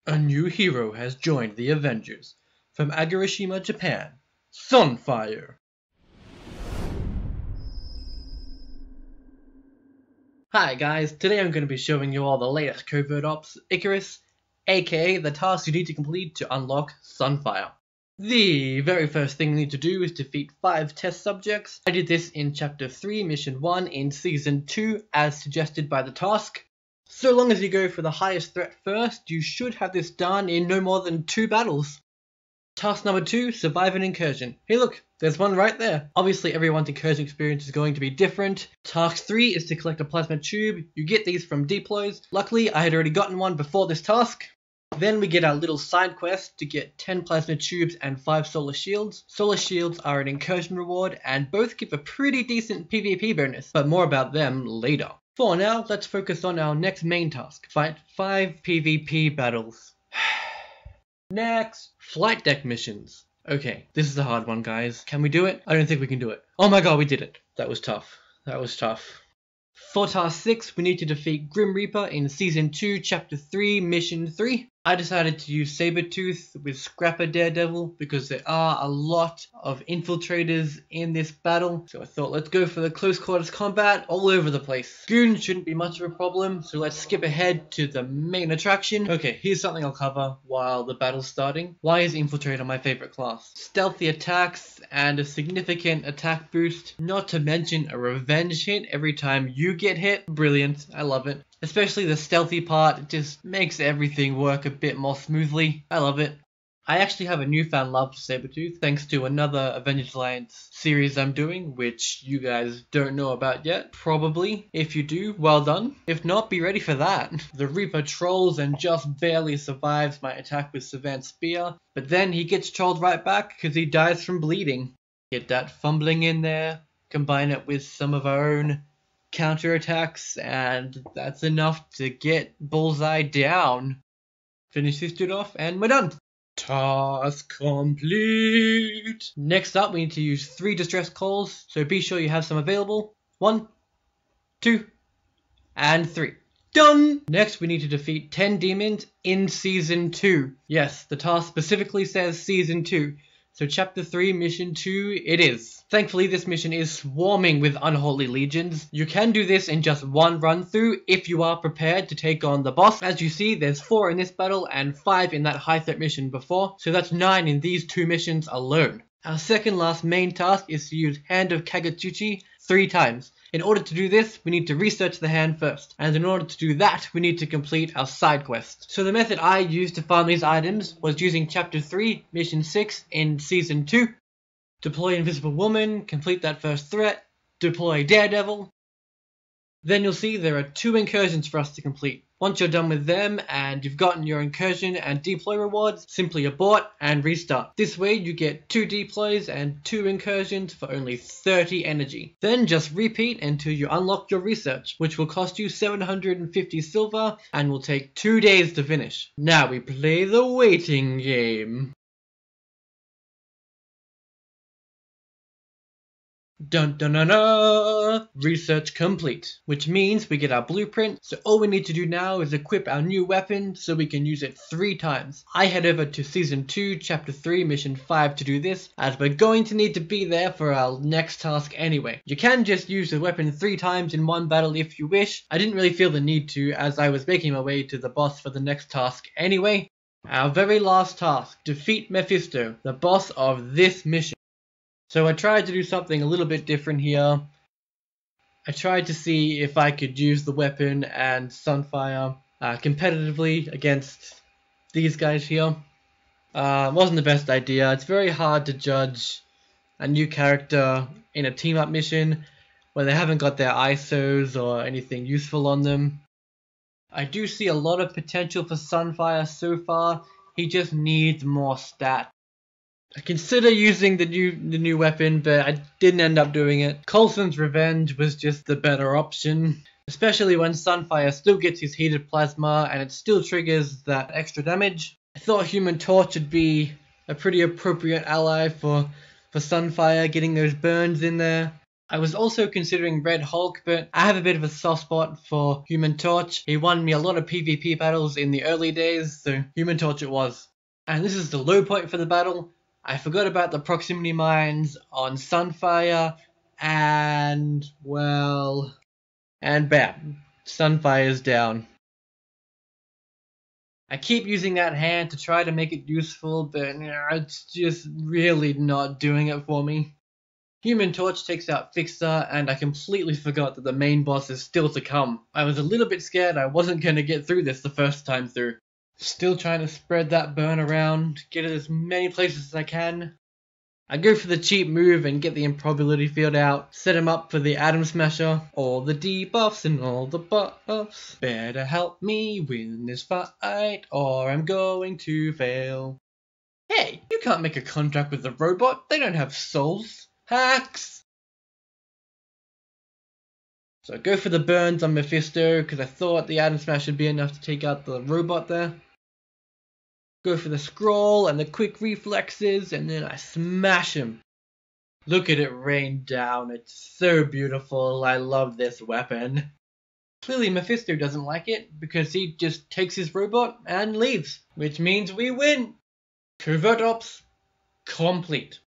A new hero has joined the Avengers. From Agirishima, Japan, Sunfire. Hi guys, today I'm going to be showing you all the latest Covert Ops Icarus, aka the task you need to complete to unlock Sunfire. The very first thing you need to do is defeat 5 test subjects. I did this in Chapter 3, Mission 1 in Season 2 as suggested by the task. So long as you go for the highest threat first, you should have this done in no more than 2 battles. Task number 2, survive an incursion. Hey look, there's one right there. Obviously everyone's incursion experience is going to be different. Task 3 is to collect a plasma tube. You get these from deploys. Luckily I had already gotten one before this task. Then we get our little side quest to get 10 plasma tubes and 5 solar shields. Solar shields are an incursion reward and both give a pretty decent PvP bonus, but more about them later. For now, let's focus on our next main task. Fight 5 PvP battles. Next, flight deck missions. Okay, this is a hard one, guys. Can we do it? I don't think we can do it. Oh my god, we did it. That was tough. That was tough. For task 6, we need to defeat Grim Reaper in Season 2, Chapter 3, Mission 3. I decided to use Sabretooth with Scrapper Daredevil because there are a lot of infiltrators in this battle. So I thought let's go for the close quarters combat all over the place. Goons shouldn't be much of a problem, so let's skip ahead to the main attraction. Okay, here's something I'll cover while the battle's starting. Why is Infiltrator my favorite class? Stealthy attacks and a significant attack boost, not to mention a revenge hit every time you get hit. Brilliant, I love it. Especially the stealthy part, it just makes everything work a bit more smoothly. I love it. I actually have a newfound love for Sabretooth thanks to another Avengers Alliance series I'm doing, which you guys don't know about yet. Probably. If you do, well done. If not, be ready for that. The Reaper trolls and just barely survives my attack with Savant's spear, but then he gets trolled right back because he dies from bleeding. Get that fumbling in there, combine it with some of our own counterattacks, and that's enough to get Bullseye down. Finish this dude off and we're done. Task complete. Next up we need to use 3 distress calls, so be sure you have some available. 1, 2, and 3. Done! Next we need to defeat 10 demons in Season 2. Yes, the task specifically says Season 2. So Chapter 3, Mission 2 it is. Thankfully this mission is swarming with unholy legions. You can do this in just one run through if you are prepared to take on the boss. As you see, there's 4 in this battle and 5 in that high threat mission before. So that's 9 in these 2 missions alone. Our second last main task is to use Hand of Kagetsuchi 3 times. In order to do this, we need to research the hand first, and in order to do that, we need to complete our side quest. So the method I used to farm these items was using Chapter 3, Mission 6 in Season 2. Deploy Invisible Woman, complete that first threat, deploy Daredevil. Then you'll see there are 2 incursions for us to complete. Once you're done with them and you've gotten your incursion and deploy rewards, simply abort and restart. This way you get 2 deploys and 2 incursions for only 30 energy. Then just repeat until you unlock your research, which will cost you 750 silver and will take 2 days to finish. Now we play the waiting game. Dun dun dun dun! Research complete, which means we get our blueprint, so all we need to do now is equip our new weapon so we can use it 3 times. I head over to Season 2, Chapter 3, Mission 5 to do this, as we're going to need to be there for our next task anyway. You can just use the weapon 3 times in one battle if you wish. I didn't really feel the need to, as I was making my way to the boss for the next task anyway. Our very last task, defeat Mephisto, the boss of this mission. So I tried to do something a little bit different here. I tried to see if I could use the weapon and Sunfire competitively against these guys here. Wasn't the best idea. It's very hard to judge a new character in a team up mission when they haven't got their ISOs or anything useful on them. I do see a lot of potential for Sunfire so far. He just needs more stats. I consider using the new weapon, but I didn't end up doing it. Coulson's Revenge was just the better option, especially when Sunfire still gets his heated plasma and it still triggers that extra damage. I thought Human Torch would be a pretty appropriate ally for Sunfire, getting those burns in there. I was also considering Red Hulk, but I have a bit of a soft spot for Human Torch. He won me a lot of PvP battles in the early days, so Human Torch it was. And this is the low point for the battle. I forgot about the proximity mines on Sunfire, and well, and bam, Sunfire's down. I keep using that hand to try to make it useful, but it's just really not doing it for me. Human Torch takes out Fixer, and I completely forgot that the main boss is still to come. I was a little bit scared I wasn't going to get through this the first time through. Still trying to spread that burn around, get it as many places as I can. I go for the cheap move and get the Improbability Field out, set him up for the Atom Smasher. All the debuffs and all the buffs better help me win this fight, or I'm going to fail. Hey, you can't make a contract with the robot, they don't have souls. Hacks! So I go for the burns on Mephisto because I thought the Atom Smash would be enough to take out the robot there. Go for the scroll and the quick reflexes, and then I smash him. Look at it rain down, it's so beautiful, I love this weapon. Clearly Mephisto doesn't like it because he just takes his robot and leaves, which means we win! Covert Ops complete.